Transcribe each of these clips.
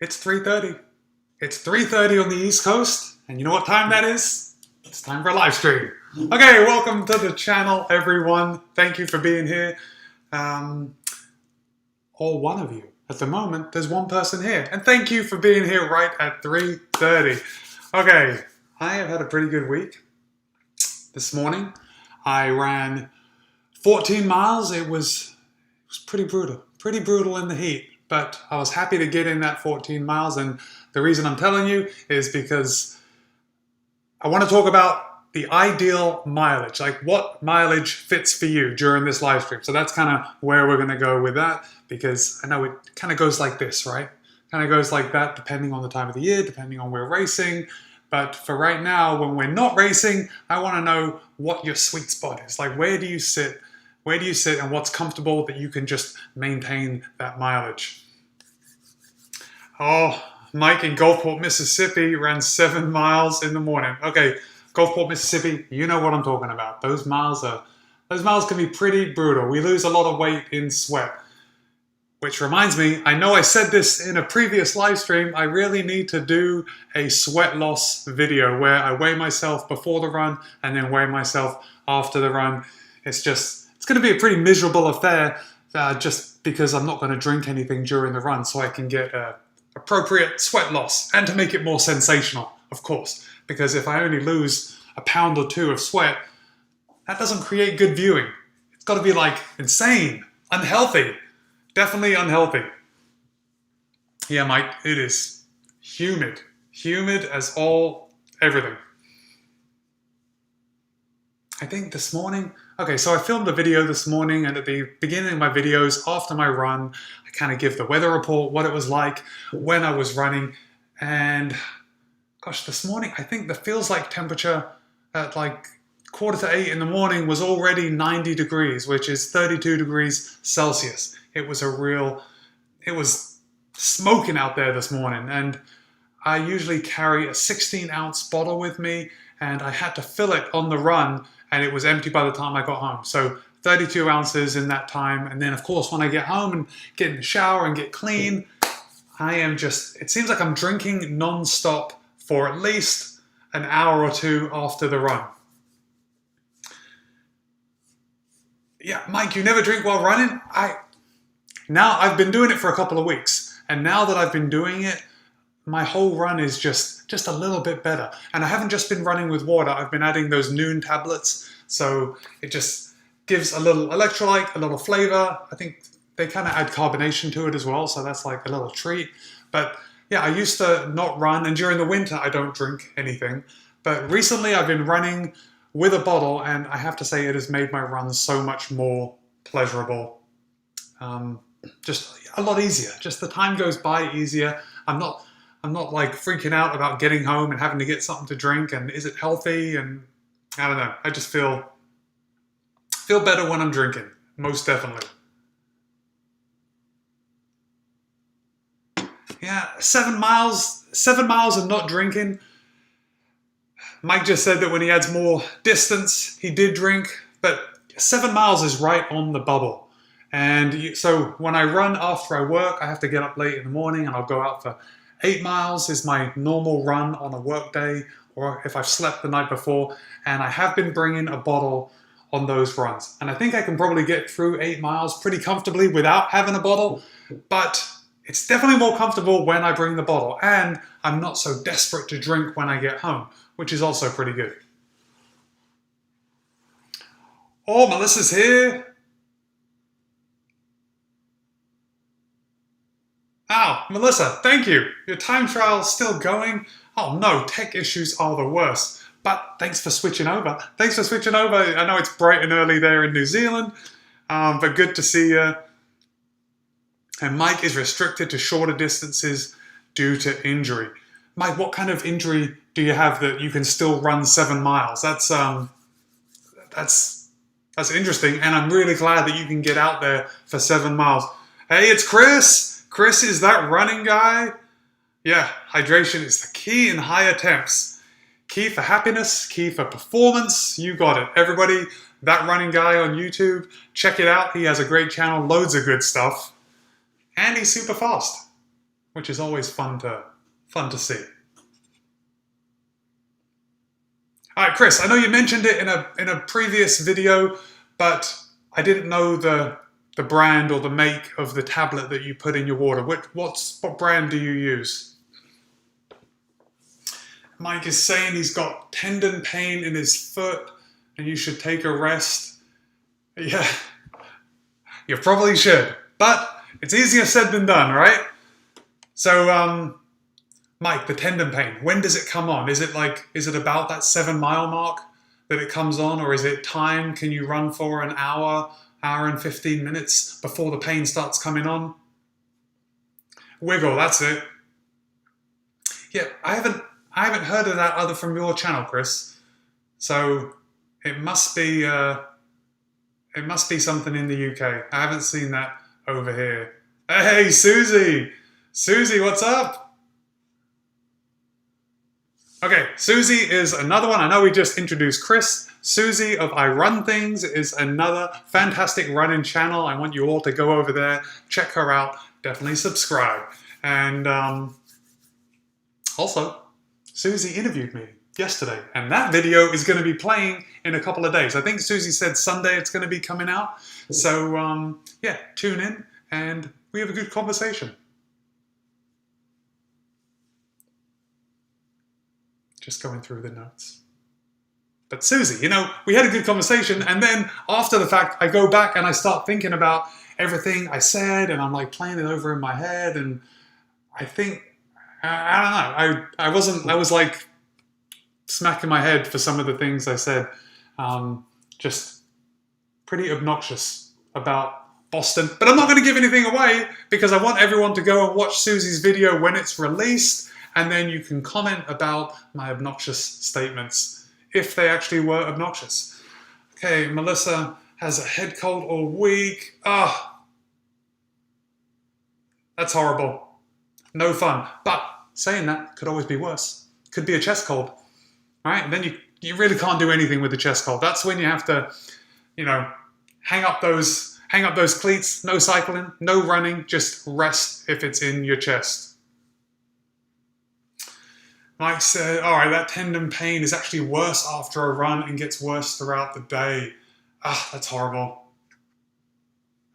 It's 3:30. It's 3:30 on the East Coast, and you know what time that is? It's time for a live stream. Okay, welcome to the channel, everyone. Thank you for being here. All one of you. At the moment, there's one person here, and thank you for being here right at 3:30. Okay, I have had a pretty good week. This morning, I ran 14 miles. It was pretty brutal in the heat. But I was happy to get in that 14 miles, and the reason I'm telling you is because I want to talk about the ideal mileage, like what mileage fits for you during this live stream. So that's kind of where we're going to go with that, because I know it kind of goes like this, right? Kind of goes like that depending on the time of the year, depending on where we're racing. But for right now, when we're not racing, I want to know what your sweet spot is. Like, where do you sit? Where do you sit, and what's comfortable that you can just maintain that mileage? Oh, Mike in Gulfport, Mississippi ran 7 miles in the morning. Okay, Gulfport, Mississippi, you know what I'm talking about. Those miles can be pretty brutal. We lose a lot of weight in sweat. Which reminds me, I know I said this in a previous live stream, I really need to do a sweat loss video where I weigh myself before the run and then weigh myself after the run. It's going to be a pretty miserable affair just because I'm not going to drink anything during the run, so I can get appropriate sweat loss, and to make it more sensational, of course, because if I only lose a pound or two of sweat, that doesn't create good viewing. It's got to be like insane, unhealthy, definitely unhealthy. Yeah, Mike, it is humid as everything. I think this morning, okay, so I filmed a video this morning, and at the beginning of my videos, after my run, I kind of give the weather report, what it was like when I was running, and gosh, this morning, I think the feels like temperature at like 7:45 in the morning was already 90 degrees, which is 32 degrees Celsius. It was smoking out there this morning, and I usually carry a 16-ounce bottle with me, and I had to fill it on the run, and it was empty by the time I got home. So 32 ounces in that time. And then of course, when I get home and get in the shower and get clean, it seems like I'm drinking non-stop for at least an hour or two after the run. Yeah, Mike, you never drink while running? I've been doing it for a couple of weeks. And now that I've been doing it, my whole run is just a little bit better. And I haven't just been running with water. I've been adding those Noon tablets. So it just gives a little electrolyte, a little flavor. I think they kind of add carbonation to it as well. So that's like a little treat. But yeah, I used to not run. And during the winter, I don't drink anything. But recently I've been running with a bottle. And I have to say it has made my runs so much more pleasurable. Just a lot easier. Just the time goes by easier. I'm not like freaking out about getting home and having to get something to drink and is it healthy, and I don't know. I just feel better when I'm drinking, most definitely. Yeah, 7 miles of not drinking. Mike just said that when he adds more distance, he did drink, but 7 miles is right on the bubble. And so when I run after I work, I have to get up late in the morning and I'll go out for 8 miles is my normal run on a work day, or if I've slept the night before, and I have been bringing a bottle on those runs. And I think I can probably get through 8 miles pretty comfortably without having a bottle, but it's definitely more comfortable when I bring the bottle, and I'm not so desperate to drink when I get home, which is also pretty good. Oh, Melissa's here. Oh, Melissa, thank you. Your time trial's still going. Oh no, tech issues are the worst. But thanks for switching over. Thanks for switching over. I know it's bright and early there in New Zealand, but good to see you. And Mike is restricted to shorter distances due to injury. Mike, what kind of injury do you have that you can still run 7 miles? That's interesting, and I'm really glad that you can get out there for 7 miles. Hey, it's Chris. Chris is that running guy. Yeah, hydration is the key in higher temps. Key for happiness, key for performance. You got it. Everybody, that running guy on YouTube, check it out. He has a great channel, loads of good stuff. And he's super fast. which is always fun to see. All right, Chris, I know you mentioned it in a previous video, but I didn't know the brand or the make of the tablet that you put in your water. What brand do you use? Mike is saying he's got tendon pain in his foot and you should take a rest. Yeah, you probably should, but it's easier said than done, right? So, Mike, the tendon pain, when does it come on? Is it about that 7 mile mark that it comes on, or is it time? Can you run for an hour and 15 minutes before the pain starts coming on? Wiggle, that's it. Yeah, I haven't heard of that other from your channel, Chris. So it must be something in the UK. I haven't seen that over here. Hey, Susie! Susie, what's up? Okay, Susie is another one. I know we just introduced Chris. Susie of I Run Things is another fantastic running channel. I want you all to go over there, check her out, definitely subscribe. And also, Susie interviewed me yesterday, and that video is going to be playing in a couple of days. I think Susie said Sunday it's going to be coming out. So yeah, tune in and we have a good conversation. Just going through the notes. But Susie, you know, we had a good conversation, and then after the fact, I go back and I start thinking about everything I said, and I'm like playing it over in my head, and I think, I don't know, I was like smacking my head for some of the things I said, just pretty obnoxious about Boston. But I'm not going to give anything away because I want everyone to go and watch Susie's video when it's released, and then you can comment about my obnoxious statements, if they actually were obnoxious. Okay, Melissa has a head cold all week. That's horrible. No fun. But saying that could always be worse. Could be a chest cold, right? And then you really can't do anything with the chest cold. That's when you have to, you know, hang up those cleats, no cycling, no running, just rest if it's in your chest. Mike said, all right, that tendon pain is actually worse after a run and gets worse throughout the day. That's horrible.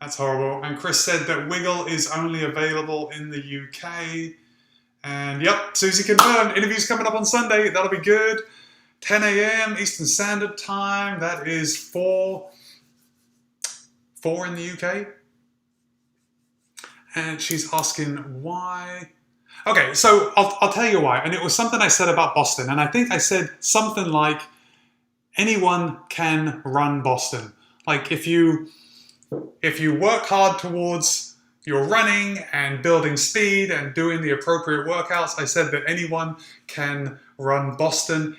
That's horrible. And Chris said that Wiggle is only available in the UK. And yep, Susie confirmed. Interview's coming up on Sunday. That'll be good. 10 a.m. Eastern Standard Time. That is 4 in the UK. And she's asking why. Okay, so I'll tell you why. And it was something I said about Boston. And I think I said something like, anyone can run Boston. Like if you work hard towards your running and building speed and doing the appropriate workouts, I said that anyone can run Boston.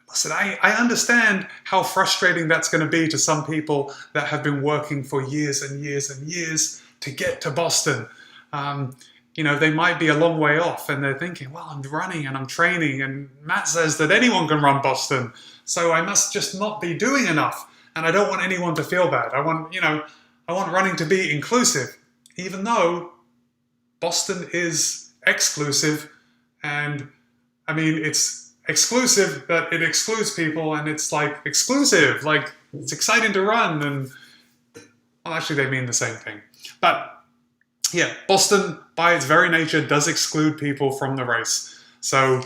Listen, I understand how frustrating that's going to be to some people that have been working for years and years and years to get to Boston. You know, they might be a long way off and they're thinking, well, I'm running and I'm training and Matt says that anyone can run Boston, so I must just not be doing enough. And I don't want anyone to feel bad. I want running to be inclusive, even though Boston is exclusive. And I mean, it's exclusive that it excludes people, and it's like exclusive, like it's exciting to run. And well, actually they mean the same thing. But yeah, Boston, by its very nature, does exclude people from the race. So,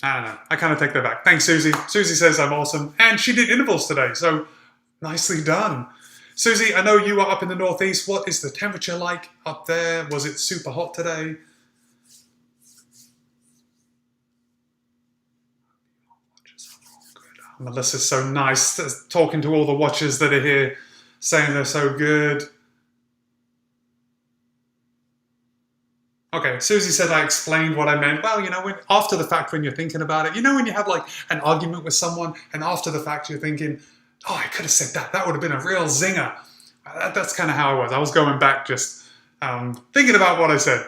I don't know. I kind of take that back. Thanks, Susie. Susie says I'm awesome. And she did intervals today, so nicely done. Susie, I know you are up in the Northeast. What is the temperature like up there? Was it super hot today? Melissa's so nice, talking to all the watchers that are here, saying they're so good. Okay, Susie said I explained what I meant. Well, you know, after the fact, when you're thinking about it, you know, when you have like an argument with someone and after the fact you're thinking, oh, I could have said that. That would have been a real zinger. That's kind of how I was. I was going back just thinking about what I said.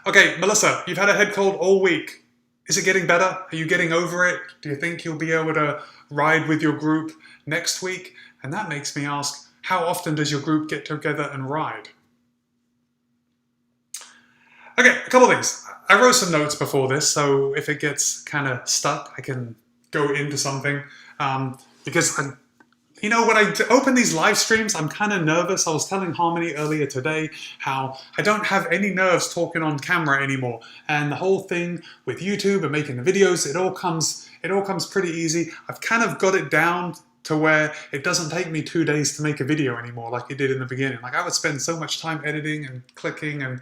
Okay, Melissa, you've had a head cold all week. Is it getting better? Are you getting over it? Do you think you'll be able to ride with your group next week? And that makes me ask, how often does your group get together and ride? Okay, a couple of things. I wrote some notes before this, so if it gets kind of stuck, I can go into something. Because you know, when I open these live streams, I'm kind of nervous. I was telling Harmony earlier today how I don't have any nerves talking on camera anymore. And the whole thing with YouTube and making the videos, it all comes pretty easy. I've kind of got it down to where it doesn't take me 2 days to make a video anymore like it did in the beginning. Like I would spend so much time editing and clicking and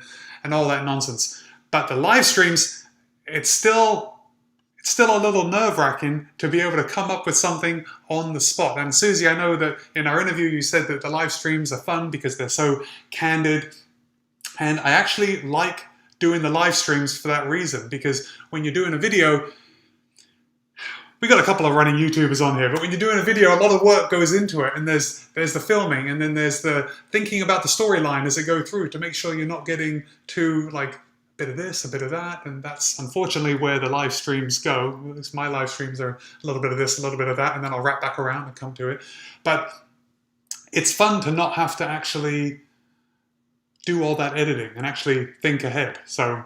all that nonsense. But the live streams, it's still a little nerve-wracking to be able to come up with something on the spot. And Susie, I know that in our interview you said that the live streams are fun because they're so candid. And I actually like doing the live streams for that reason, because when you're doing a video, we got a couple of running YouTubers on here, but when you're doing a video, a lot of work goes into it, and there's the filming, and then there's the thinking about the storyline as it goes through to make sure you're not getting too like a bit of this, a bit of that, and that's unfortunately where the live streams go. At least my live streams are a little bit of this, a little bit of that, and then I'll wrap back around and come to it. But it's fun to not have to actually do all that editing and actually think ahead. So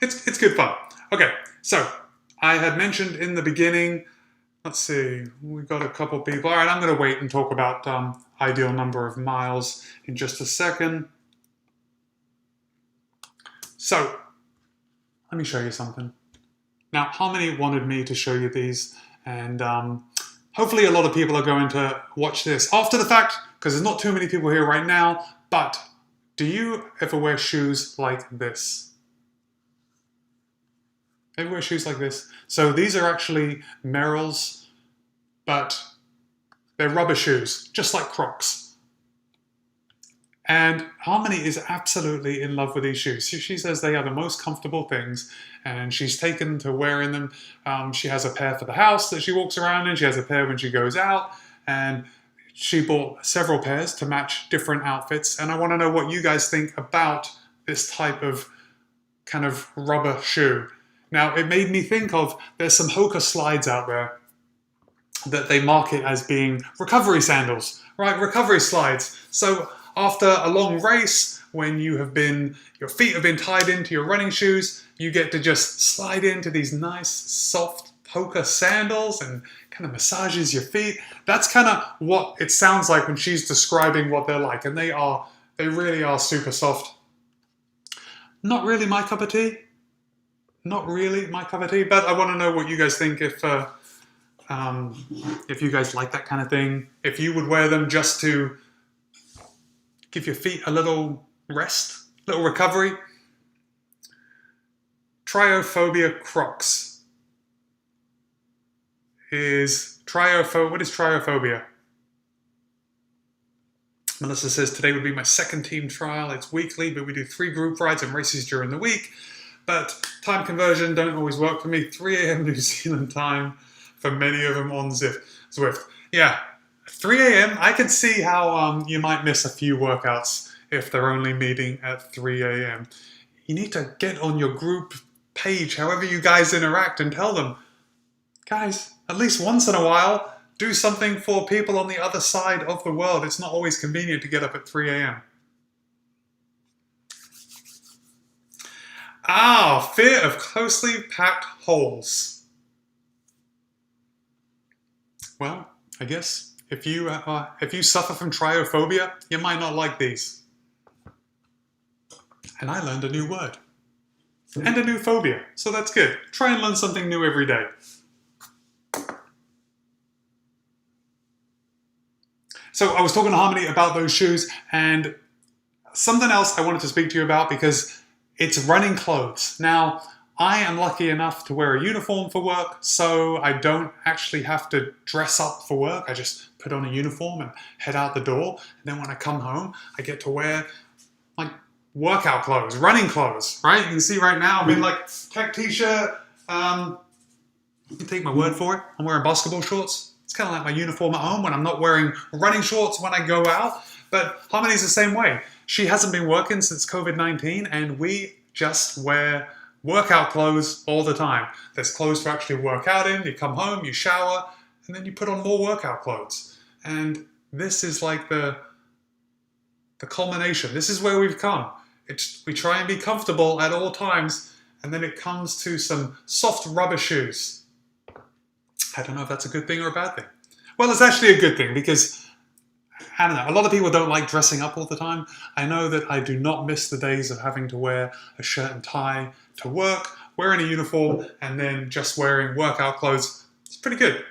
it's good fun. Okay, so I had mentioned in the beginning, let's see, we've got a couple people. All right, I'm going to wait and talk about ideal number of miles in just a second. So, let me show you something. Now, Harmony wanted me to show you these, and hopefully a lot of people are going to watch this after the fact, because there's not too many people here right now, but do you ever wear shoes like this? They wear shoes like this. So these are actually Merrell's, but they're rubber shoes, just like Crocs. And Harmony is absolutely in love with these shoes. She says they are the most comfortable things, and she's taken to wearing them. She has a pair for the house that she walks around in. She has a pair when she goes out, and she bought several pairs to match different outfits. And I want to know what you guys think about this type of kind of rubber shoe. Now, it made me think of, there's some Hoka slides out there that they market as being recovery sandals, right? Recovery slides. So after a long race, when your feet have been tied into your running shoes, you get to just slide into these nice, soft Hoka sandals and kind of massages your feet. That's kind of what it sounds like when she's describing what they're like. And they really are super soft. Not really my cup of tea. Not really my cup of tea, but I want to know what you guys think, if you guys like that kind of thing. If you would wear them just to give your feet a little rest, little recovery. Triophobia Crocs. What is triophobia? Melissa says, today would be my second team trial. It's weekly, but we do 3 group rides and races during the week. But time conversion don't always work for me. 3 a.m. New Zealand time for many of them on Zwift. Yeah, 3 a.m. I can see how you might miss a few workouts if they're only meeting at 3 a.m. You need to get on your group page, however you guys interact, and tell them, guys, at least once in a while, do something for people on the other side of the world. It's not always convenient to get up at 3 a.m. Fear of closely packed holes. Well, I guess if you suffer from triophobia, you might not like these. And I learned a new word. And a new phobia, so that's good. Try and learn something new every day. So I was talking to Harmony about those shoes, and something else I wanted to speak to you about, because it's running clothes. Now, I am lucky enough to wear a uniform for work, so I don't actually have to dress up for work. I just put on a uniform and head out the door. And then when I come home, I get to wear like workout clothes, running clothes, right? You can see right now I'm in like tech t-shirt. You can take my word for it. I'm wearing basketball shorts. It's kind of like my uniform at home when I'm not wearing running shorts when I go out. But Harmony's the same way. She hasn't been working since COVID-19, and we just wear workout clothes all the time. There's clothes to actually work out in. You come home, you shower, and then you put on more workout clothes. And this is like the culmination. This is where we've come. We try and be comfortable at all times, and then it comes to some soft rubber shoes. I don't know if that's a good thing or a bad thing. Well, it's actually a good thing because, I don't know, a lot of people don't like dressing up all the time. I know that I do not miss the days of having to wear a shirt and tie to work, wearing a uniform, and then just wearing workout clothes. It's pretty good.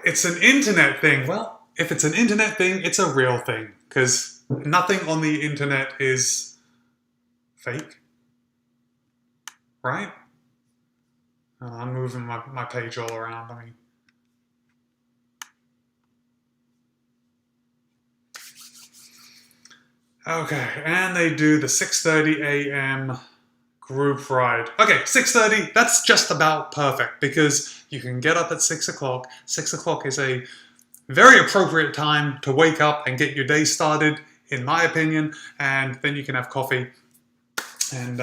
It's an internet thing. Well, if it's an internet thing, it's a real thing, because nothing on the internet is fake, right? I'm moving my page all around. I mean, okay, and they do the 6:30 a.m. group ride. Okay, 6:30, that's just about perfect because you can get up at 6 o'clock. 6 o'clock is a very appropriate time to wake up and get your day started, in my opinion, and then you can have coffee. And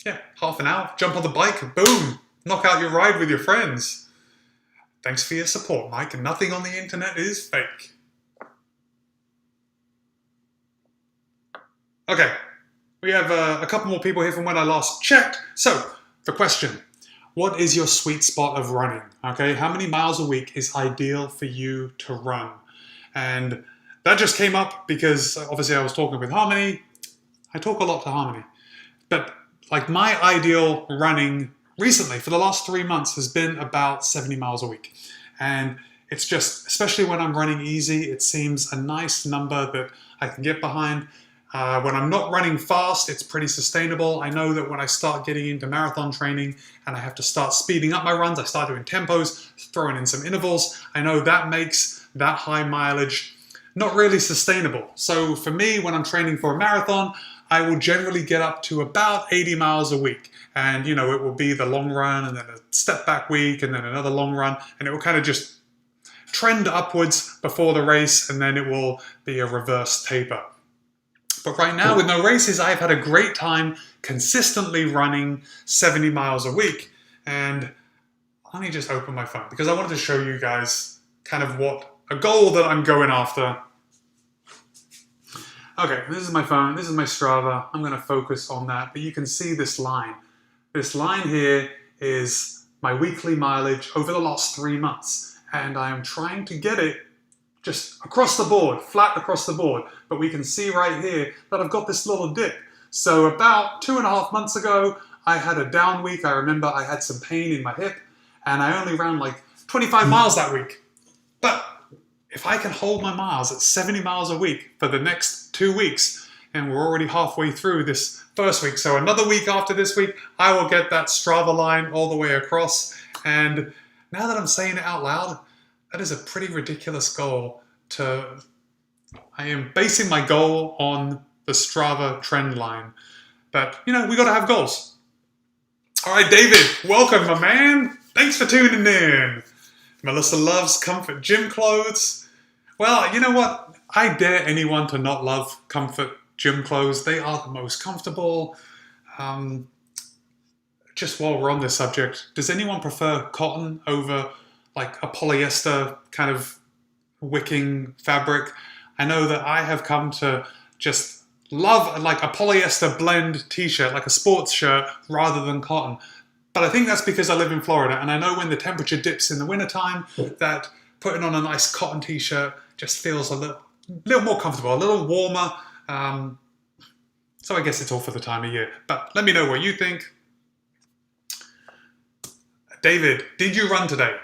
yeah, half an hour, jump on the bike, boom, knock out your ride with your friends. Thanks for your support, Mike, and nothing on the internet is fake. Okay, we have a couple more people here from when I last checked. So, the question, what is your sweet spot of running? Okay, how many miles a week is ideal for you to run? And that just came up because obviously I was talking with Harmony. I talk a lot to Harmony. But like my ideal running recently for the last 3 months has been about 70 miles a week. And it's just, especially when I'm running easy, it seems a nice number that I can get behind. When I'm not running fast, it's pretty sustainable. I know that when I start getting into marathon training and I have to start speeding up my runs, I start doing tempos, throwing in some intervals, I know that makes that high mileage not really sustainable. So for me, when I'm training for a marathon, I will generally get up to about 80 miles a week. And, you know, it will be the long run and then a step back week and then another long run. And it will kind of just trend upwards before the race and then it will be a reverse taper. But right now, with no races, I've had a great time consistently running 70 miles a week. And let me just open my phone because I wanted to show you guys kind of what a goal that I'm going after. Okay, this is my phone, this is my Strava. I'm going to focus on that, but you can see this line. This line here is my weekly mileage over the last 3 months. And I am trying to get it just across the board, flat across the board. But we can see right here that I've got this little dip. So about 2.5 months ago, I had a down week. I remember I had some pain in my hip and I only ran like 25 miles that week. But if I can hold my miles at 70 miles a week for the next 2 weeks, and we're already halfway through this first week, so another week after this week, I will get that Strava line all the way across. And now that I'm saying it out loud, that is a pretty ridiculous goal I am basing my goal on the Strava trend line. But, you know, we got to have goals. All right, David, welcome, my man. Thanks for tuning in. Melissa loves comfort gym clothes. Well, you know what? I dare anyone to not love comfort gym clothes. They are the most comfortable. Just while we're on this subject, does anyone prefer cotton over like a polyester kind of wicking fabric? I know that I have come to just love like a polyester blend t-shirt, like a sports shirt, rather than cotton. But I think that's because I live in Florida, and I know when the temperature dips in the wintertime, that putting on a nice cotton t-shirt just feels a little more comfortable, a little warmer. So I guess it's all for the time of year. But let me know what you think. David, did you run today?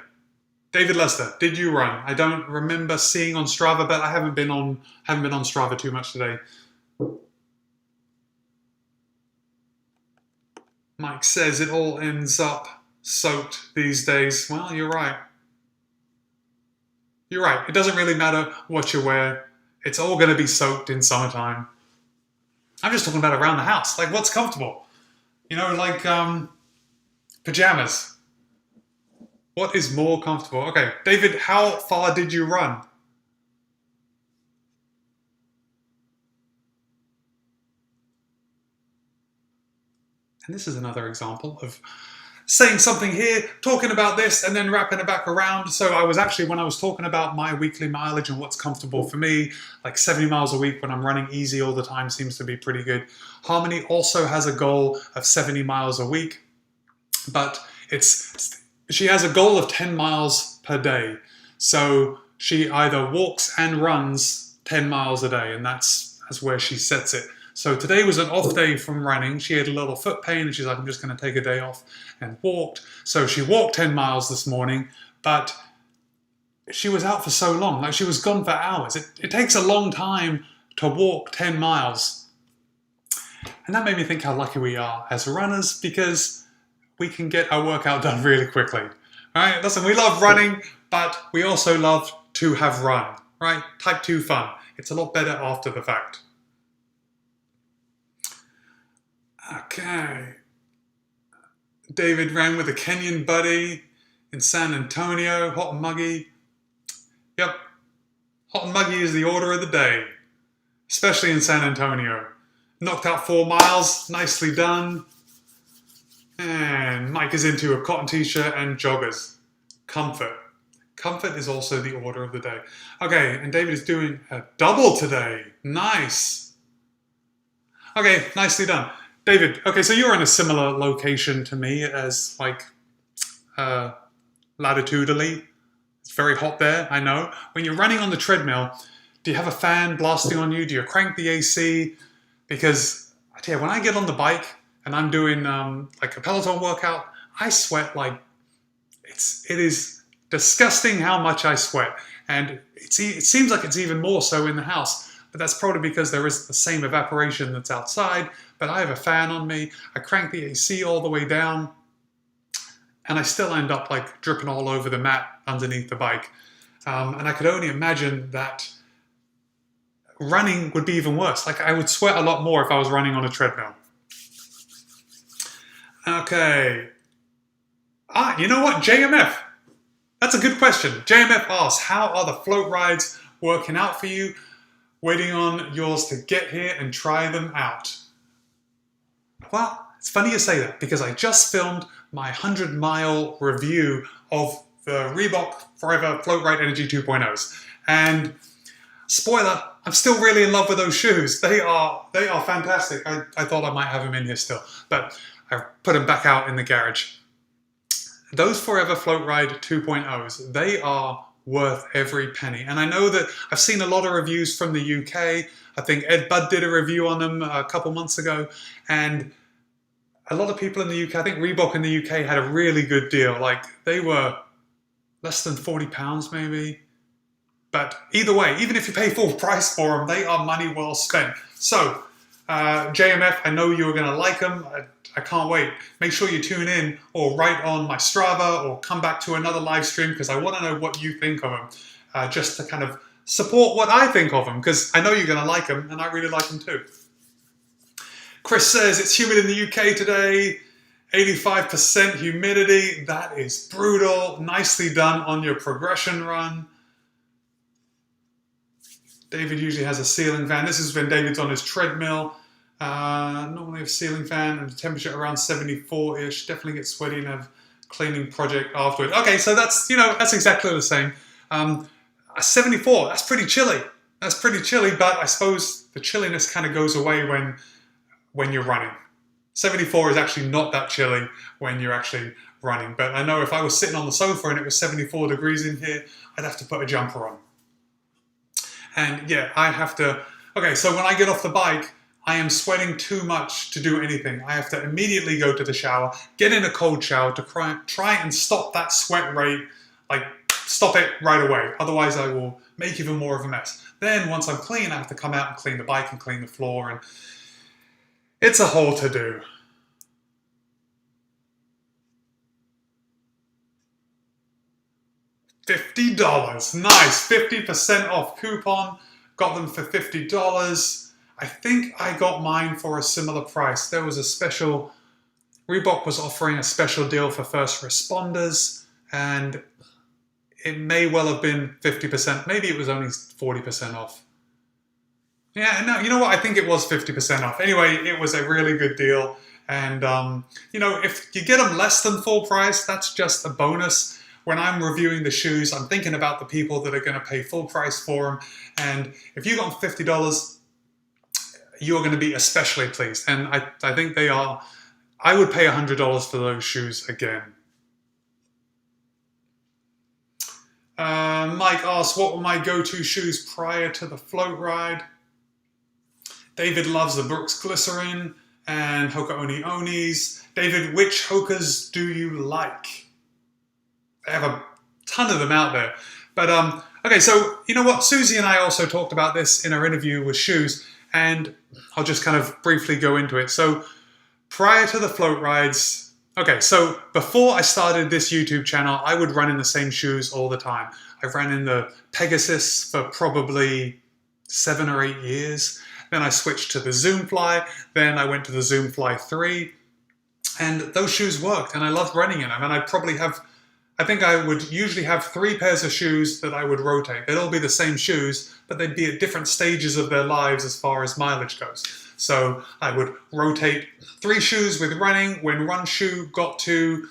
David Lester, did you run? I don't remember seeing on Strava, but I haven't been on Strava too much today. Mike says it all ends up soaked these days. Well, you're right. You're right. It doesn't really matter what you wear. It's all going to be soaked in summertime. I'm just talking about around the house. Like, what's comfortable? You know, like pajamas. What is more comfortable? Okay, David, how far did you run? And this is another example of saying something here, talking about this, and then wrapping it back around. So I was actually, when I was talking about my weekly mileage and what's comfortable for me, like 70 miles a week when I'm running easy all the time seems to be pretty good. Harmony also has a goal of 70 miles a week, but she has a goal of 10 miles per day. So she either walks and runs 10 miles a day, and that's where she sets it. So today was an off day from running. She had a little foot pain and she's like, I'm just going to take a day off, and walked. So she walked 10 miles this morning, but she was out for so long. Like, she was gone for hours. It takes a long time to walk 10 miles. And that made me think how lucky we are as runners, because we can get our workout done really quickly. All right, listen, we love running, but we also love to have run, right? Type 2 fun. It's a lot better after the fact. Okay. David ran with a Kenyan buddy in San Antonio, hot and muggy. Yep, hot and muggy is the order of the day, especially in San Antonio. Knocked out 4 miles, nicely done. And Mike is into a cotton t-shirt and joggers. Comfort. Comfort is also the order of the day. Okay, and David is doing a double today. Nice. Okay, nicely done. David, okay, so you're in a similar location to me as, like, latitudinally. It's very hot there, I know. When you're running on the treadmill, do you have a fan blasting on you? Do you crank the AC? Because, I tell you, when I get on the bike and I'm doing like a Peloton workout, I sweat like, it is disgusting how much I sweat. And it seems like it's even more so in the house. But that's probably because there isn't the same evaporation that's outside. But I have a fan on me. I crank the AC all the way down, and I still end up like dripping all over the mat underneath the bike. And I could only imagine that running would be even worse. Like, I would sweat a lot more if I was running on a treadmill. Okay. You know what? JMF. That's a good question. JMF asks, how are the float rides working out for you? Waiting on yours to get here and try them out. Well, it's funny you say that, because I just filmed my 100-mile review of the Reebok Forever Float Ride Energy 2.0s. And spoiler, I'm still really in love with those shoes. They are fantastic. I thought I might have them in here still, but I put them back out in the garage. Those Forever Float Ride 2.0s, they are worth every penny. And I know that I've seen a lot of reviews from the UK. I think Ed Budd did a review on them a couple months ago. And a lot of people in the UK, I think Reebok in the UK had a really good deal. Like, they were less than £40 maybe. But either way, even if you pay full price for them, they are money well spent. So, JMF, I know you're going to like them. I can't wait. Make sure you tune in or write on my Strava or come back to another live stream, because I want to know what you think of them, just to kind of support what I think of them, because I know you're going to like them and I really like them too. Chris says it's humid in the UK today, 85% humidity. That is brutal. Nicely done on your progression run. David usually has a ceiling fan. This is when David's on his treadmill. Normally a ceiling fan and the temperature around 74-ish. Definitely get sweaty and have cleaning project afterward. Okay, so that's exactly the same. 74, that's pretty chilly. That's pretty chilly, but I suppose the chilliness kind of goes away when you're running. 74 is actually not that chilly when you're actually running. But I know if I was sitting on the sofa and it was 74 degrees in here, I'd have to put a jumper on. And yeah, I have to... Okay, so when I get off the bike, I am sweating too much to do anything. I have to immediately go to the shower, get in a cold shower to try and stop that sweat rate, like stop it right away. Otherwise I will make even more of a mess. Then once I'm clean, I have to come out and clean the bike and clean the floor, and it's a whole to-do. $50. Nice. 50% off coupon. Got them for $50. I think I got mine for a similar price. There was a special... Reebok was offering a special deal for first responders, and it may well have been 50%. Maybe it was only 40% off. Yeah, no, you know what? I think it was 50% off. Anyway, it was a really good deal, And, you know, if you get them less than full price, that's just a bonus. When I'm reviewing the shoes, I'm thinking about the people that are going to pay full price for them. And if you got $50, you're going to be especially pleased. And I think they are. I would pay $100 for those shoes again. Mike asks, what were my go-to shoes prior to the float ride? David loves the Brooks Glycerin and Hoka Oni Onis. David, which Hokas do you like? They have a ton of them out there. But, okay, so you know what? Susie and I also talked about this in our interview with shoes, and I'll just kind of briefly go into it. So prior to the float rides, okay, so before I started this YouTube channel, I would run in the same shoes all the time. I ran in the Pegasus for probably 7 or 8 years. Then I switched to the Zoomfly. Then I went to the Zoomfly 3. And those shoes worked, and I loved running in them. And I think I would usually have 3 pairs of shoes that I would rotate. They'd all be the same shoes, but they'd be at different stages of their lives as far as mileage goes. So I would rotate 3 shoes with running. When one shoe got to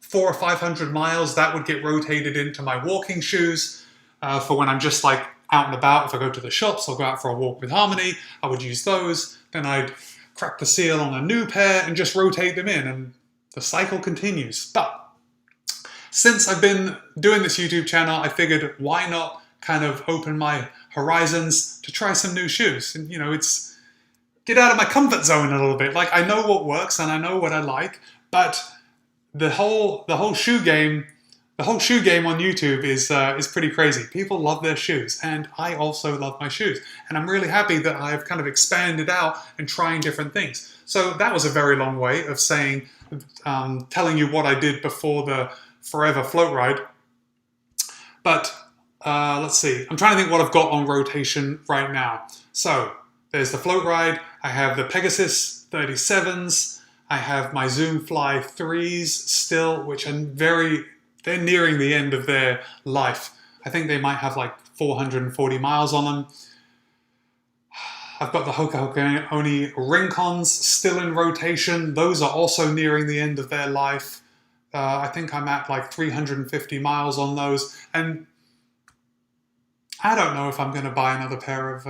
400 or 500 miles, that would get rotated into my walking shoes for when I'm just like out and about. If I go to the shops, I'll go out for a walk with Harmony. I would use those. Then I'd crack the seal on a new pair and just rotate them in, and the cycle continues. But since I've been doing this YouTube channel, I figured why not kind of open my horizons to try some new shoes. And you know, it's get out of my comfort zone a little bit. Like, I know what works and I know what I like, but the whole shoe game on YouTube is pretty crazy. People love their shoes, and I also love my shoes. And I'm really happy that I've kind of expanded out and trying different things. So that was a very long way of saying, telling you what I did before the Forever float ride. But let's see. I'm trying to think what I've got on rotation right now. So there's the float ride. I have the Pegasus 37s. I have my Zoomfly 3s still, which are they're nearing the end of their life. I think they might have like 440 miles on them. I've got the Hoka Oni Rincons still in rotation. Those are also nearing the end of their life. I think I'm at like 350 miles on those. And I don't know if I'm going to buy another pair of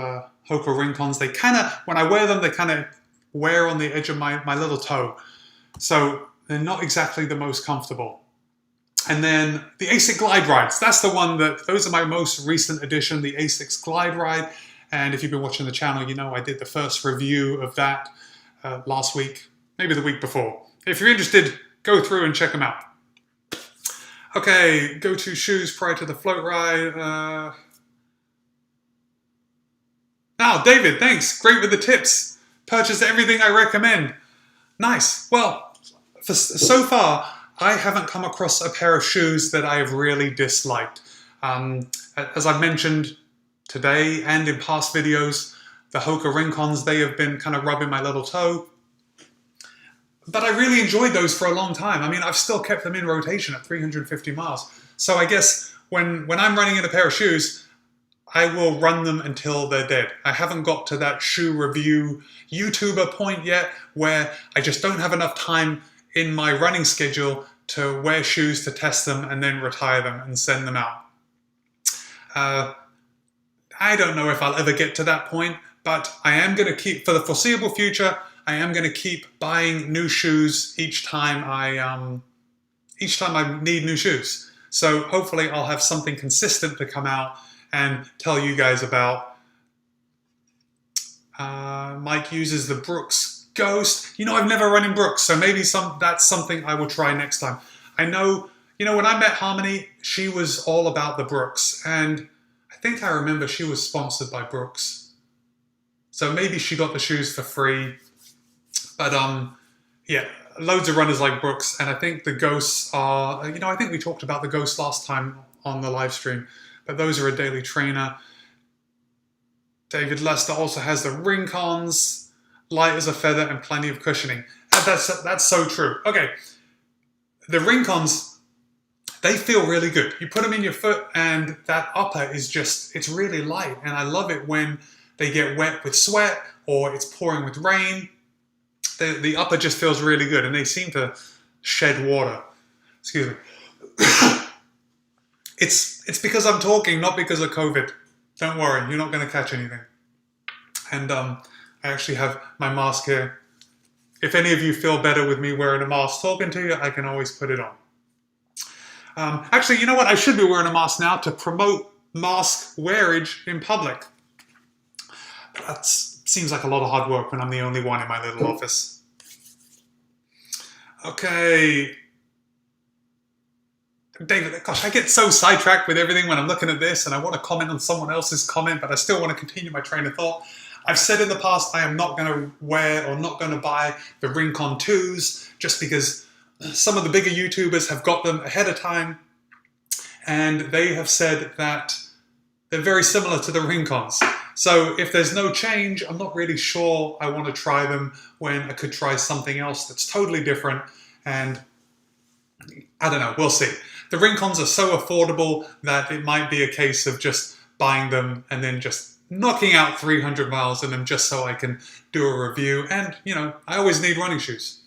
Hoka Rincons. They kind of, when I wear them, they kind of wear on the edge of my little toe. So they're not exactly the most comfortable. And then the Asics Glide Rides. That's the one those are my most recent addition, the Asics Glide Ride. And if you've been watching the channel, you know I did the first review of that last week, maybe the week before. If you're interested, go through and check them out. Okay, go-to shoes prior to the float ride. Now, David, thanks. Great with the tips. Purchase everything I recommend. Nice. Well, so far, I haven't come across a pair of shoes that I have really disliked. As I've mentioned today and in past videos, the Hoka Rincons, they have been kind of rubbing my little toe. But I really enjoyed those for a long time. I mean, I've still kept them in rotation at 350 miles. So I guess when I'm running in a pair of shoes, I will run them until they're dead. I haven't got to that shoe review YouTuber point yet where I just don't have enough time in my running schedule to wear shoes to test them and then retire them and send them out. I don't know if I'll ever get to that point, but I am going to keep, for the foreseeable future, I am going to keep buying new shoes each time I need new shoes. So hopefully I'll have something consistent to come out and tell you guys about. Mike uses the Brooks Ghost. You know, I've never run in Brooks, so maybe that's something I will try next time. I know, you know, when I met Harmony, she was all about the Brooks, and I think I remember she was sponsored by Brooks. So maybe she got the shoes for free. But yeah, loads of runners like Brooks, and I think the Ghosts are, you know, I think we talked about the Ghosts last time on the live stream, but those are a daily trainer. David Lester also has the Rincons, light as a feather and plenty of cushioning. That's so true. Okay, the Rincons, they feel really good. You put them in your foot and that upper is just, it's really light, and I love it when they get wet with sweat or it's pouring with rain. the upper just feels really good, and they seem to shed water. Excuse me. It's because I'm talking, not because of COVID. Don't worry, you're not going to catch anything. And I actually have my mask here. If any of you feel better with me wearing a mask talking to you, I can always put it on. Actually, you know what? I should be wearing a mask now to promote mask wearage in public. That seems like a lot of hard work when I'm the only one in my little office. Okay. David, gosh, I get so sidetracked with everything when I'm looking at this, and I want to comment on someone else's comment, but I still want to continue my train of thought. I've said in the past I am not going to wear or not going to buy the Rincon 2s just because some of the bigger YouTubers have got them ahead of time, and they have said that they're very similar to the Rincons. So if there's no change, I'm not really sure I want to try them when I could try something else that's totally different, and I don't know, we'll see. The Rincons are so affordable that it might be a case of just buying them and then just knocking out 300 miles in them just so I can do a review. And, you know, I always need running shoes.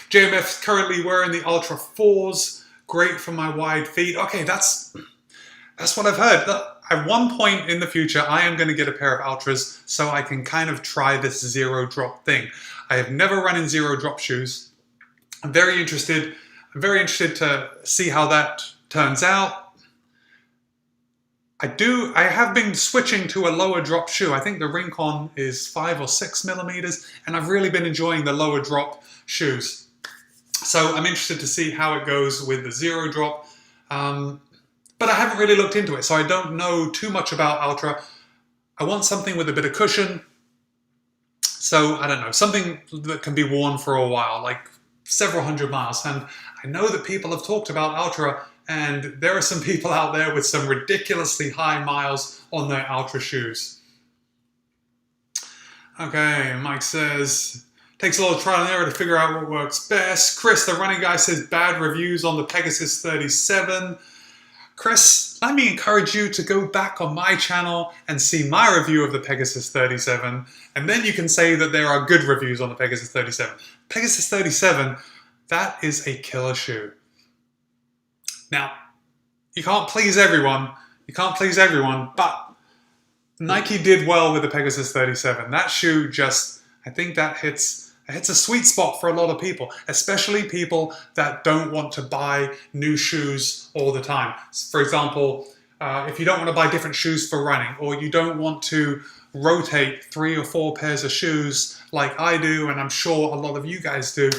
JMF's currently wearing the Ultra 4s. Great for my wide feet. Okay, that's what I've heard. At one point in the future, I am going to get a pair of Ultras so I can kind of try this zero drop thing. I have never run in zero drop shoes. I'm very interested to see how that turns out. I have been switching to a lower drop shoe. I think the Rincon is 5 or 6 millimeters, and I've really been enjoying the lower drop shoes. So I'm interested to see how it goes with the zero drop. But I haven't really looked into it, so I don't know too much about Ultra. I want something with a bit of cushion. So, I don't know, something that can be worn for a while, like several hundred miles. And I know that people have talked about Ultra, and there are some people out there with some ridiculously high miles on their Ultra shoes. Okay, Mike says, takes a lot of trial and error to figure out what works best. Chris, the running guy, says bad reviews on the Pegasus 37. Chris, let me encourage you to go back on my channel and see my review of the Pegasus 37, and then you can say that there are good reviews on the Pegasus 37. Pegasus 37, that is a killer shoe. Now, you can't please everyone, but Nike did well with the Pegasus 37. That shoe just, I think that hits a sweet spot for a lot of people, especially people that don't want to buy new shoes all the time. For example, if you don't want to buy different shoes for running, or you don't want to rotate 3 or 4 pairs of shoes like I do, and I'm sure a lot of you guys do,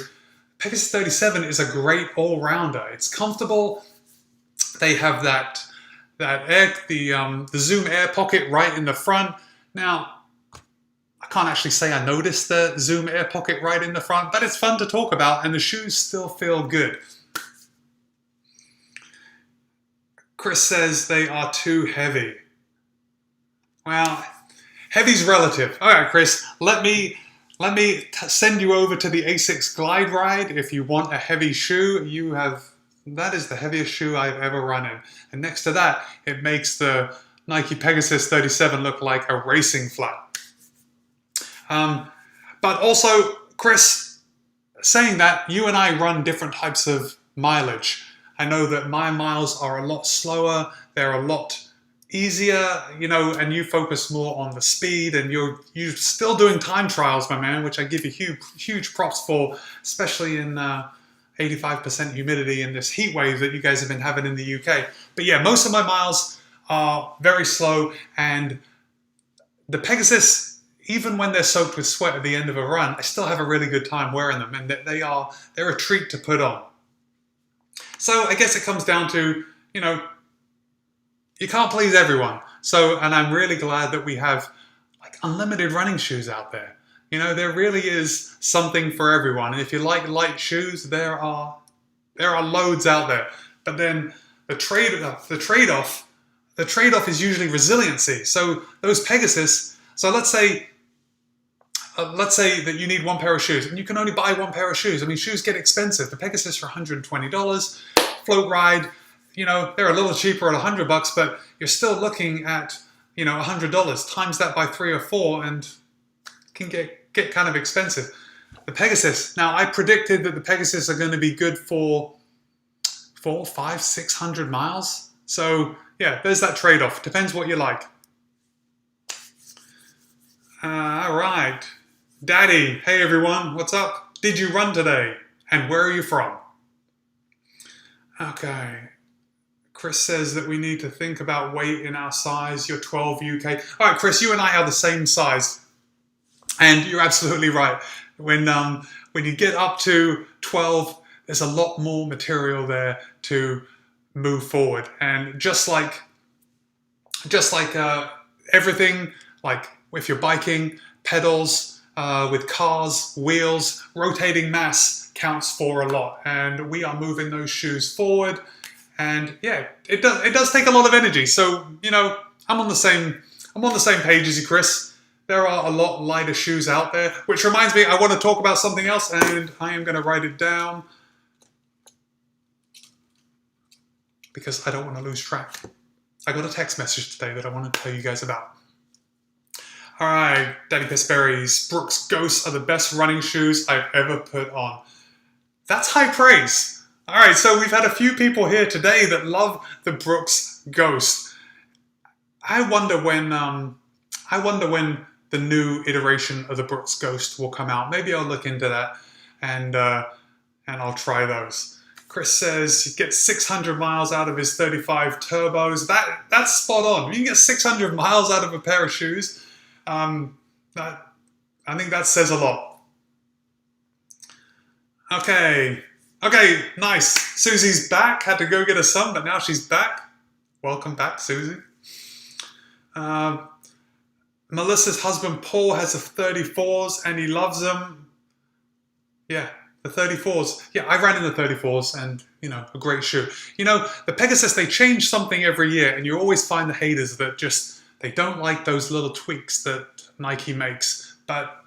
Pegasus 37 is a great all-rounder. It's comfortable. They have the Zoom Air pocket right in the front. Now, I can't actually say I noticed the Zoom Air pocket right in the front, but it's fun to talk about, and the shoes still feel good. Chris says they are too heavy. Well, heavy's relative. All right, Chris, let me send you over to the Asics Glide Ride. If you want a heavy shoe, that is the heaviest shoe I've ever run in. And next to that, it makes the Nike Pegasus 37 look like a racing flat. But also, Chris, saying that, you and I run different types of mileage. I know that my miles are a lot slower, they're a lot easier, you know, and you focus more on the speed, and you're still doing time trials, my man, which I give you huge props for, especially in 85% humidity in this heat wave that you guys have been having in the UK. But yeah, most of my miles are very slow, and the Pegasus, even when they're soaked with sweat at the end of a run, I still have a really good time wearing them, and they're a treat to put on. So I guess it comes down to, you know, you can't please everyone. So, and I'm really glad that we have like unlimited running shoes out there. You know, there really is something for everyone. And if you like light shoes, there are loads out there. But then the trade-off is usually resiliency. So those Pegasus, so let's say that you need 1 pair of shoes, and you can only buy 1 pair of shoes. I mean, shoes get expensive. The Pegasus are $120. Float Ride, you know, they're a little cheaper at $100, but you're still looking at, you know, $100. Times that by 3 or 4, and it can get kind of expensive. The Pegasus. Now, I predicted that the Pegasus are going to be good for 400, 500, 600 miles. So, yeah, there's that trade-off. Depends what you like. All right. Daddy, hey everyone, what's up? Did you run today? And where are you from? Okay. Chris says that we need to think about weight in our size. You're 12 UK. All right, Chris, you and I are the same size. And you're absolutely right. When you get up to 12, there's a lot more material there to move forward. And just like everything, like if you're biking, pedals, with cars, wheels, rotating mass counts for a lot. And we are moving those shoes forward. And yeah, it does take a lot of energy. So, you know, I'm on the same page as you, Chris. There are a lot lighter shoes out there, which reminds me, I want to talk about something else, and I am going to write it down because I don't want to lose track. I got a text message today that I want to tell you guys about. All right, Daddy Pissberries, Brooks Ghosts are the best running shoes I've ever put on. That's high praise. All right, so we've had a few people here today that love the Brooks Ghost. I wonder when the new iteration of the Brooks Ghost will come out. Maybe I'll look into that and I'll try those. Chris says he gets 600 miles out of his 35 turbos. That's spot on. You can get 600 miles out of a pair of shoes. I think that says a lot. Okay, nice. Susie's back. Had to go get her son, but now she's back. Welcome back, Susie. Melissa's husband Paul has the 34s and he loves them. Yeah, the 34s. Yeah, I ran in the 34s and, you know, a great shoe. You know, the Pegasus, they change something every year and you always find the haters that they don't like those little tweaks that Nike makes. But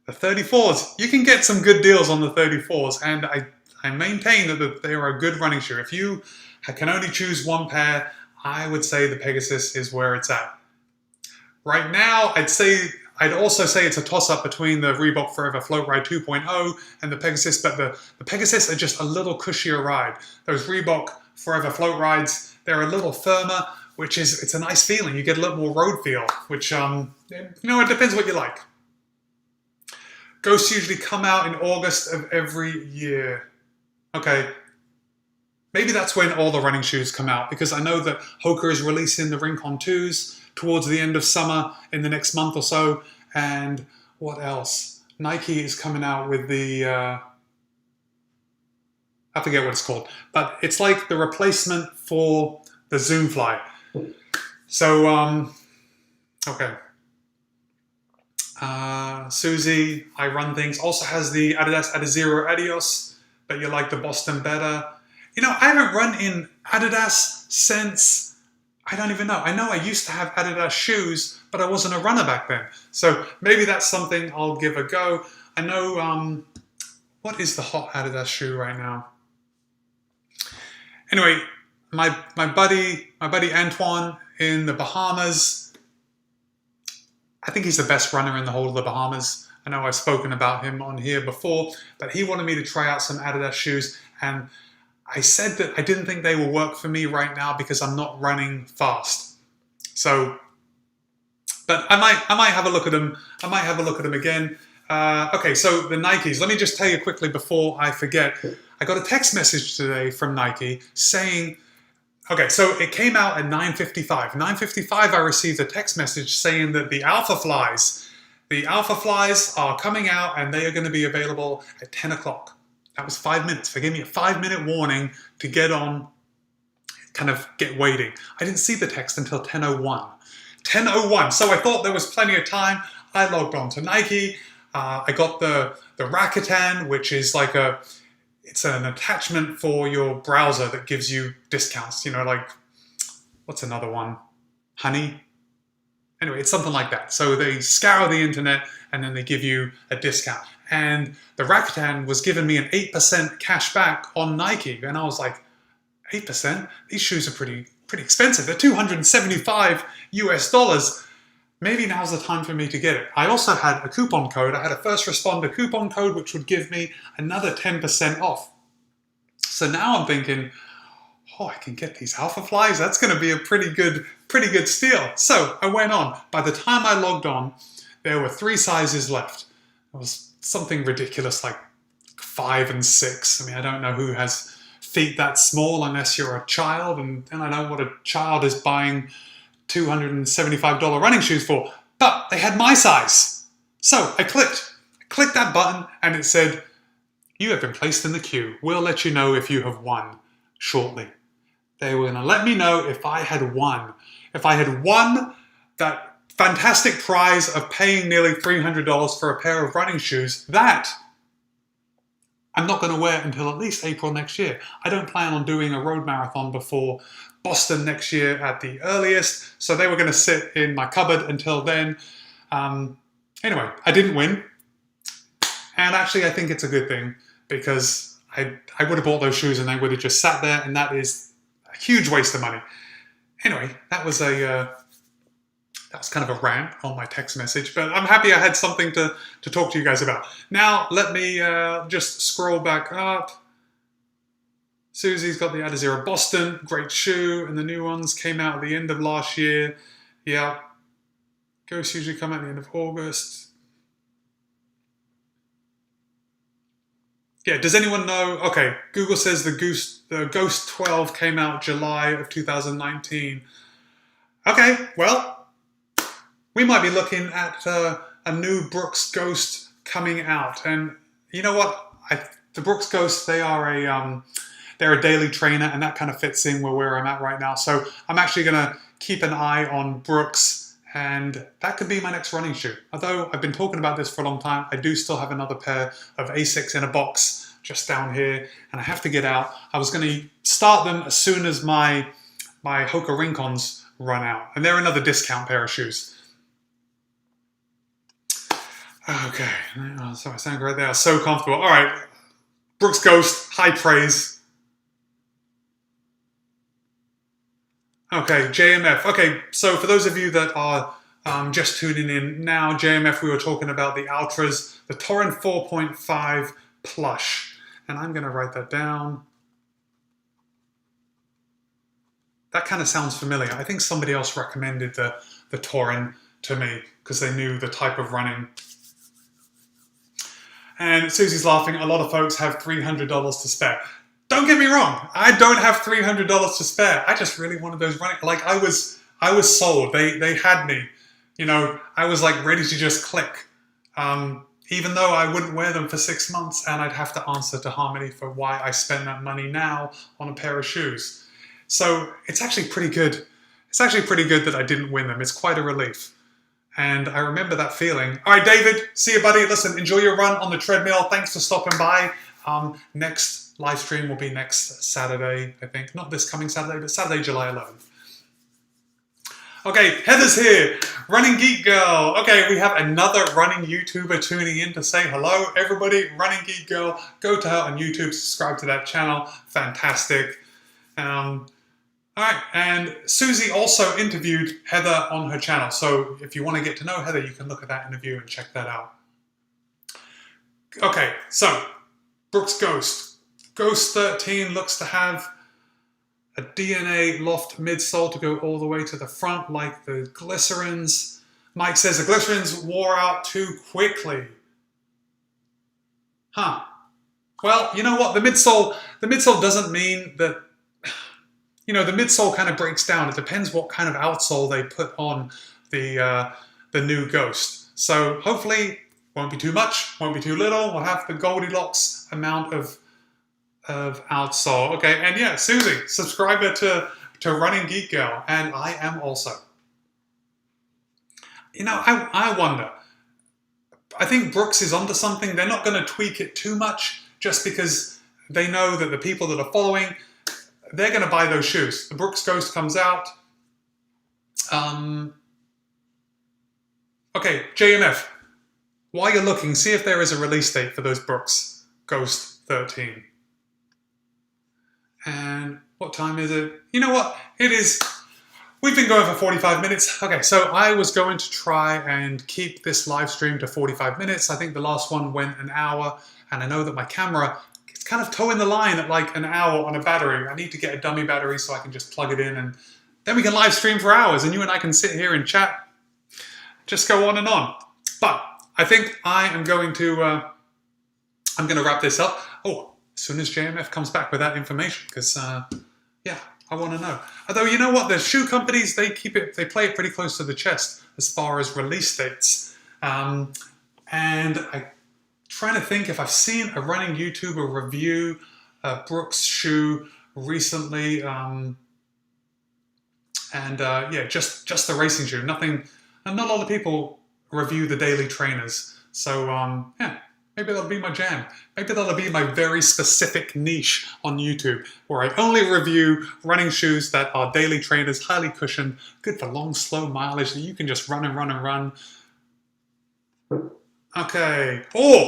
the 34s, you can get some good deals on the 34s, and I maintain that they are a good running shoe. If you can only choose one pair, I would say the Pegasus is where it's at. Right now, I'd also say it's a toss-up between the Reebok Forever Float Ride 2.0 and the Pegasus, but the Pegasus are just a little cushier ride. Those Reebok Forever Float Rides, they're a little firmer, it's a nice feeling. You get a little more road feel, which, you know, it depends what you like. Ghosts usually come out in August of every year. Okay, maybe that's when all the running shoes come out, because I know that Hoka is releasing the Rincon 2s towards the end of summer in the next month or so. And what else? Nike is coming out with the, I forget what it's called, but it's like the replacement for the Zoomfly. So, okay. Susie, I Run Things, also has the Adidas Adizero Adios, but you like the Boston better. You know, I haven't run in Adidas since, I don't even know. I know I used to have Adidas shoes, but I wasn't a runner back then. So maybe that's something I'll give a go. I know, what is the hot Adidas shoe right now? Anyway, my buddy Antoine in the Bahamas, I think he's the best runner in the whole of the Bahamas. I know I've spoken about him on here before, but he wanted me to try out some Adidas shoes, and I said that I didn't think they will work for me right now because I'm not running fast. So, but I might have a look at them. I might have a look at them again. Okay, so the Nikes. Let me just tell you quickly before I forget. I got a text message today from Nike saying, okay, so it came out at 9:55. 9:55, I received a text message saying that the Alpha Flies are coming out and they are going to be available at 10 o'clock. That was 5 minutes. They gave me a 5-minute warning to get on, kind of get waiting. I didn't see the text until 10:01. 10:01, so I thought there was plenty of time. I logged on to Nike. I got the Rakuten, which is like it's an attachment for your browser that gives you discounts. You know, like, what's another one? Honey? Anyway, it's something like that. So they scour the internet and then they give you a discount. And the Rakuten was giving me an 8% cash back on Nike. And I was like, 8%? These shoes are pretty expensive. They're $275 US. maybe now's the time for me to get it. I also had a coupon code. I had a first responder coupon code, which would give me another 10% off. So now I'm thinking, oh, I can get these Alpha Flies. That's going to be a pretty good steal. So I went on. By the time I logged on, there were 3 sizes left. It was something ridiculous like 5 and 6. I mean, I don't know who has feet that small unless you're a child, and I know what a child is buying $275 running shoes for. But they had my size. So I clicked that button, and it said, "You have been placed in the queue. We'll let you know if you have won shortly." They were going to let me know if I had won. If I had won that fantastic prize of paying nearly $300 for a pair of running shoes, that I'm not going to wear until at least April next year. I don't plan on doing a road marathon before Boston next year at the earliest, so they were going to sit in my cupboard until then. Anyway, I didn't win, and actually I think it's a good thing, because I would have bought those shoes and they would have just sat there, and that is a huge waste of money. Anyway, that was kind of a rant on my text message, but I'm happy I had something to talk to you guys about. Now, let me just scroll back up. Susie's got the Adizero Boston, great shoe, and the new ones came out at the end of last year. Yeah, Ghosts usually come out at the end of August. Yeah, does anyone know? Okay, Google says the Ghost 12 came out July of 2019. Okay, well, we might be looking at a new Brooks Ghost coming out. And you know what? The Brooks Ghost, they're a daily trainer, and that kind of fits in with where I'm at right now. So I'm actually going to keep an eye on Brooks, and that could be my next running shoe. Although I've been talking about this for a long time, I do still have another pair of Asics in a box just down here, and I have to get out. I was going to start them as soon as my Hoka Rincons run out, and they're another discount pair of shoes. Okay, so I sound great there. So comfortable. All right, Brooks Ghost, high praise. Okay, JMF. Okay, so for those of you that are just tuning in now, JMF, we were talking about the Ultras, the Torin 4.5 Plush. And I'm going to write that down. That kind of sounds familiar. I think somebody else recommended the Torin to me because they knew the type of running. And Susie's laughing. A lot of folks have $300 to spare. Don't get me wrong. I don't have $300 to spare. I just really wanted those running. Like I was sold. They had me. You know, I was like ready to just click. Even though I wouldn't wear them for 6 months, and I'd have to answer to Harmony for why I spend that money now on a pair of shoes. So it's actually pretty good. It's actually pretty good that I didn't win them. It's quite a relief. And I remember that feeling. All right, David, see you, buddy. Listen, enjoy your run on the treadmill. Thanks for stopping by. Next live stream will be next Saturday, I think. Not this coming Saturday, but Saturday, July 11th. Okay, Heather's here. Running Geek Girl. Okay, we have another running YouTuber tuning in to say hello. Everybody, Running Geek Girl. Go to her on YouTube. Subscribe to that channel. Fantastic. All right, and Susie also interviewed Heather on her channel. So if you want to get to know Heather, you can look at that interview and check that out. Okay, so Brooks Ghost. Ghost 13 looks to have a DNA loft midsole to go all the way to the front like the Glycerins. Mike says the Glycerins wore out too quickly. Huh. Well, you know what? The midsole doesn't mean that, you know, the midsole kind of breaks down. It depends what kind of outsole they put on the new Ghost. So hopefully won't be too much, won't be too little. We'll have the Goldilocks amount of outsole. Okay, and yeah, Susie, subscriber to Running Geek Girl, and I am also. You know, I wonder. I think Brooks is onto something. They're not going to tweak it too much just because they know that the people that are following, they're going to buy those shoes. The Brooks Ghost comes out. Okay, JMF, while you're looking, see if there is a release date for those Brooks Ghost 13. And what time is it? You know what? It is We've been going for 45 minutes. Okay, so I was going to try and keep this live stream to 45 minutes. I think the last one went an hour, and I know that my camera is kind of towing the line at like an hour on a battery. I need to get a dummy battery so I can just plug it in, and then we can live stream for hours, and you and I can sit here and chat, just go on and on. But I think I am going to, I'm going to wrap this up. Oh, as soon as JMF comes back with that information, because yeah, I want to know. Although, you know what, the shoe companies, they play it pretty close to the chest as far as release dates. And I'm trying to think if I've seen a running YouTuber review a Brooks shoe recently. Yeah, just the racing shoe. Nothing, and not a lot of people review the daily trainers. So yeah, maybe that'll be my jam. Maybe that'll be my very specific niche on YouTube, where I only review running shoes that are daily trainers, highly cushioned, good for long, slow mileage that you can just run and run and run. Okay. Oh,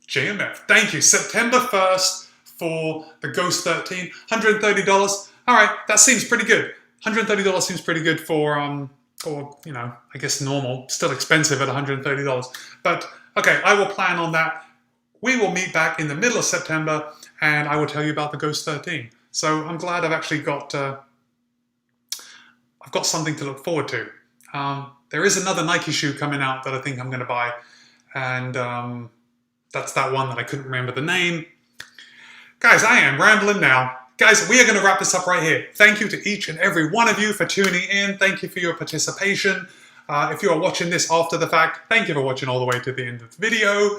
JMF. Thank you. September 1st for the Ghost 13, $130. All right, that seems pretty good. $130 seems pretty good for you know, I guess normal. Still expensive at $130. But okay, I will plan on that. We will meet back in the middle of September, and I will tell you about the Ghost 13. So I'm glad I've actually got I've got something to look forward to. There is another Nike shoe coming out that I think I'm going to buy, and that's that one that I couldn't remember the name. Guys, I am rambling now. Guys, we are going to wrap this up right here. Thank you to each and every one of you for tuning in. Thank you for your participation. If you are watching this after the fact, thank you for watching all the way to the end of the video.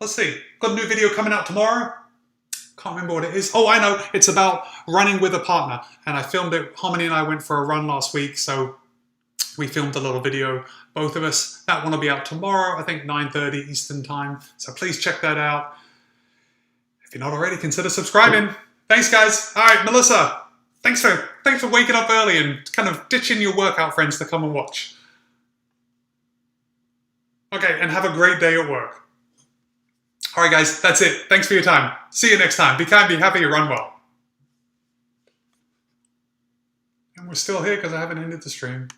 Let's see. Got a new video coming out tomorrow. Can't remember what it is. Oh, I know. It's about running with a partner. And I filmed it. Harmony and I went for a run last week, so we filmed a little video, both of us. That one will be out tomorrow, I think 9:30 Eastern time. So please check that out. If you're not already, consider subscribing. Thanks, guys. All right, Melissa, thanks for waking up early and kind of ditching your workout friends to come and watch. Okay, and have a great day at work. All right, guys, that's it. Thanks for your time. See you next time. Be kind, be happy, run well. And we're still here because I haven't ended the stream.